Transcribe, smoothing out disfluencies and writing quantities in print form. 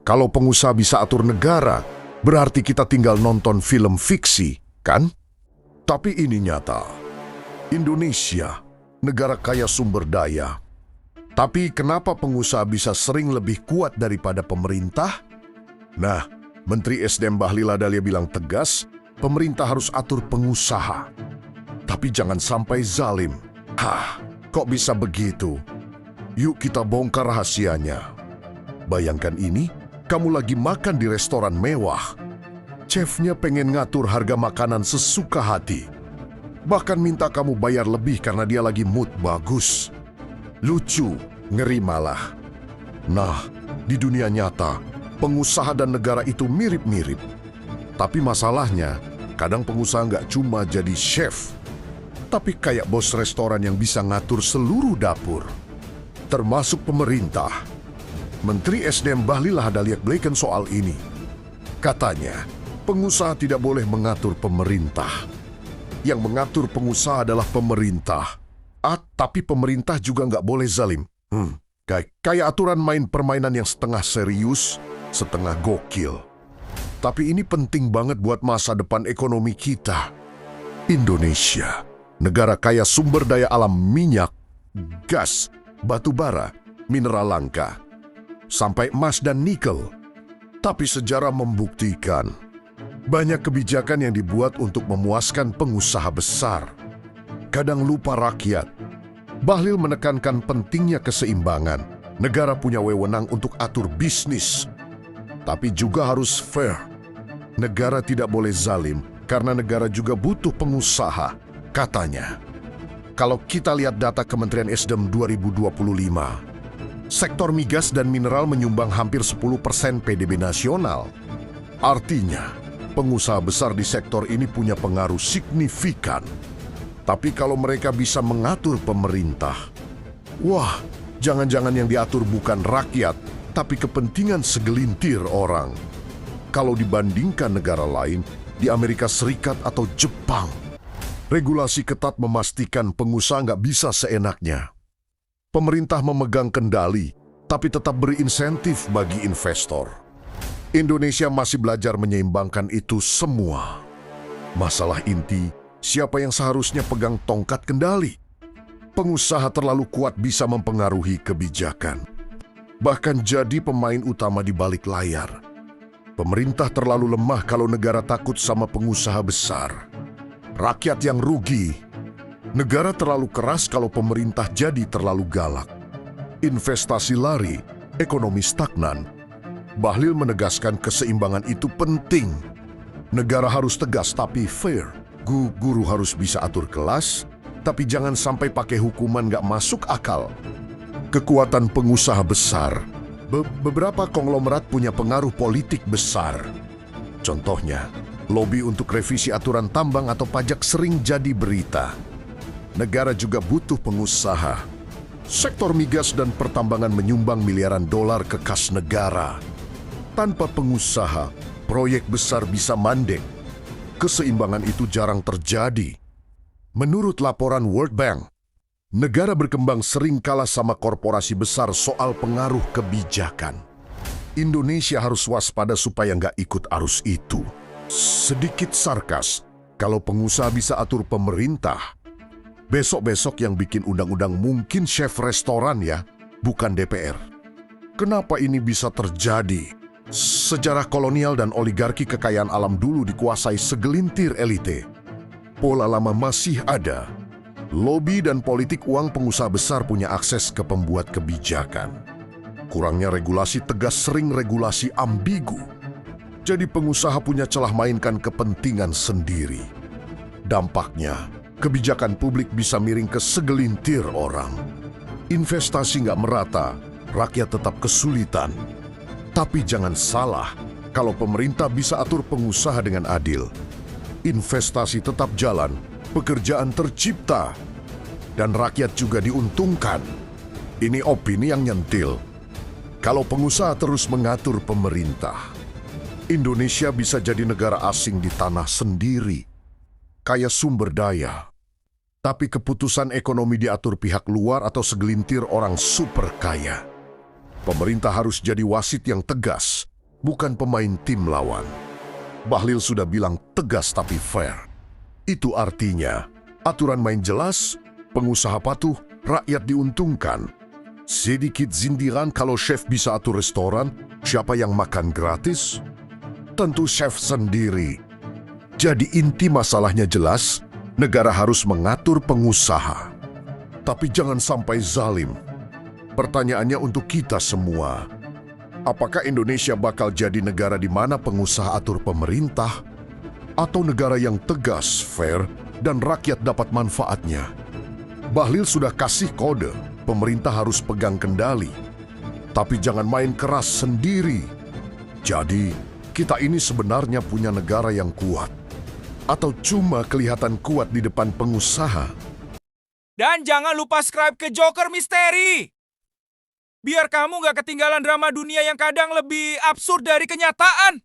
Kalau pengusaha bisa atur negara, berarti kita tinggal nonton film fiksi, kan? Tapi ini nyata. Indonesia, negara kaya sumber daya. Tapi kenapa pengusaha bisa sering lebih kuat daripada pemerintah? Nah, Menteri SDM Bahlil Lahadalia bilang tegas, pemerintah harus atur pengusaha. Tapi jangan sampai zalim. Hah, kok bisa begitu? Yuk kita bongkar rahasianya. Bayangkan ini, kamu lagi makan di restoran mewah. Chefnya pengen ngatur harga makanan sesuka hati. Bahkan minta kamu bayar lebih karena dia lagi mood bagus. Lucu, ngeri malah. Nah, di dunia nyata, pengusaha dan negara itu mirip-mirip. Tapi masalahnya, kadang pengusaha nggak cuma jadi chef, tapi kayak bos restoran yang bisa ngatur seluruh dapur. Termasuk pemerintah. Menteri SDM Bahlil Lahadalia belikan soal ini. Katanya, pengusaha tidak boleh mengatur pemerintah. Yang mengatur pengusaha adalah pemerintah. Tapi pemerintah juga nggak boleh zalim. Kayak aturan main permainan yang setengah serius, setengah gokil. Tapi ini penting banget buat masa depan ekonomi kita. Indonesia, negara kaya sumber daya alam minyak, gas, batu bara, mineral langka, sampai emas dan nikel. Tapi sejarah membuktikan, banyak kebijakan yang dibuat untuk memuaskan pengusaha besar. Kadang lupa rakyat. Bahlil menekankan pentingnya keseimbangan. Negara punya wewenang untuk atur bisnis. Tapi juga harus fair. Negara tidak boleh zalim, karena negara juga butuh pengusaha, katanya. Kalau kita lihat data Kementerian SDM 2025, sektor migas dan mineral menyumbang hampir 10% PDB nasional. Artinya, pengusaha besar di sektor ini punya pengaruh signifikan. Tapi kalau mereka bisa mengatur pemerintah, wah, jangan-jangan yang diatur bukan rakyat, tapi kepentingan segelintir orang. Kalau dibandingkan negara lain, di Amerika Serikat atau Jepang, regulasi ketat memastikan pengusaha nggak bisa seenaknya. Pemerintah memegang kendali, tapi tetap beri insentif bagi investor. Indonesia masih belajar menyeimbangkan itu semua. Masalah inti, siapa yang seharusnya pegang tongkat kendali? Pengusaha terlalu kuat bisa mempengaruhi kebijakan. Bahkan jadi pemain utama di balik layar. Pemerintah terlalu lemah kalau negara takut sama pengusaha besar. Rakyat yang rugi. Negara terlalu keras kalau pemerintah jadi terlalu galak. Investasi lari, ekonomi stagnan. Bahlil menegaskan keseimbangan itu penting. Negara harus tegas tapi fair. Guru harus bisa atur kelas, tapi jangan sampai pakai hukuman nggak masuk akal. Kekuatan pengusaha besar. Beberapa konglomerat punya pengaruh politik besar. Contohnya, lobi untuk revisi aturan tambang atau pajak sering jadi berita. Negara juga butuh pengusaha. Sektor migas dan pertambangan menyumbang miliaran dolar ke kas negara. Tanpa pengusaha, proyek besar bisa mandek. Keseimbangan itu jarang terjadi. Menurut laporan World Bank, negara berkembang sering kalah sama korporasi besar soal pengaruh kebijakan. Indonesia harus waspada supaya nggak ikut arus itu. Sedikit sarkas, kalau pengusaha bisa atur pemerintah, besok-besok yang bikin undang-undang mungkin chef restoran ya, bukan DPR. Kenapa ini bisa terjadi? Sejarah kolonial dan oligarki kekayaan alam dulu dikuasai segelintir elite. Pola lama masih ada. Lobi dan politik uang pengusaha besar punya akses ke pembuat kebijakan. Kurangnya regulasi tegas sering regulasi ambigu. Jadi pengusaha punya celah mainkan kepentingan sendiri. Dampaknya, kebijakan publik bisa miring ke segelintir orang. Investasi nggak merata, rakyat tetap kesulitan. Tapi jangan salah, kalau pemerintah bisa atur pengusaha dengan adil, investasi tetap jalan, pekerjaan tercipta, dan rakyat juga diuntungkan. Ini opini yang nyentil. Kalau pengusaha terus mengatur pemerintah, Indonesia bisa jadi negara asing di tanah sendiri, kaya sumber daya. Tapi keputusan ekonomi diatur pihak luar atau segelintir orang super kaya. Pemerintah harus jadi wasit yang tegas, bukan pemain tim lawan. Bahlil sudah bilang tegas tapi fair. Itu artinya aturan main jelas, pengusaha patuh, rakyat diuntungkan. Sedikit sindiran kalau chef bisa atur restoran, siapa yang makan gratis? Tentu chef sendiri. Jadi inti masalahnya jelas, negara harus mengatur pengusaha. Tapi jangan sampai zalim. Pertanyaannya untuk kita semua. Apakah Indonesia bakal jadi negara di mana pengusaha atur pemerintah? Atau negara yang tegas, fair, dan rakyat dapat manfaatnya? Bahlil sudah kasih kode, pemerintah harus pegang kendali. Tapi jangan main keras sendiri. Jadi, kita ini sebenarnya punya negara yang kuat. Atau cuma kelihatan kuat di depan pengusaha? Dan jangan lupa subscribe ke Joker Misteri. Biar kamu gak ketinggalan drama dunia yang kadang lebih absurd dari kenyataan.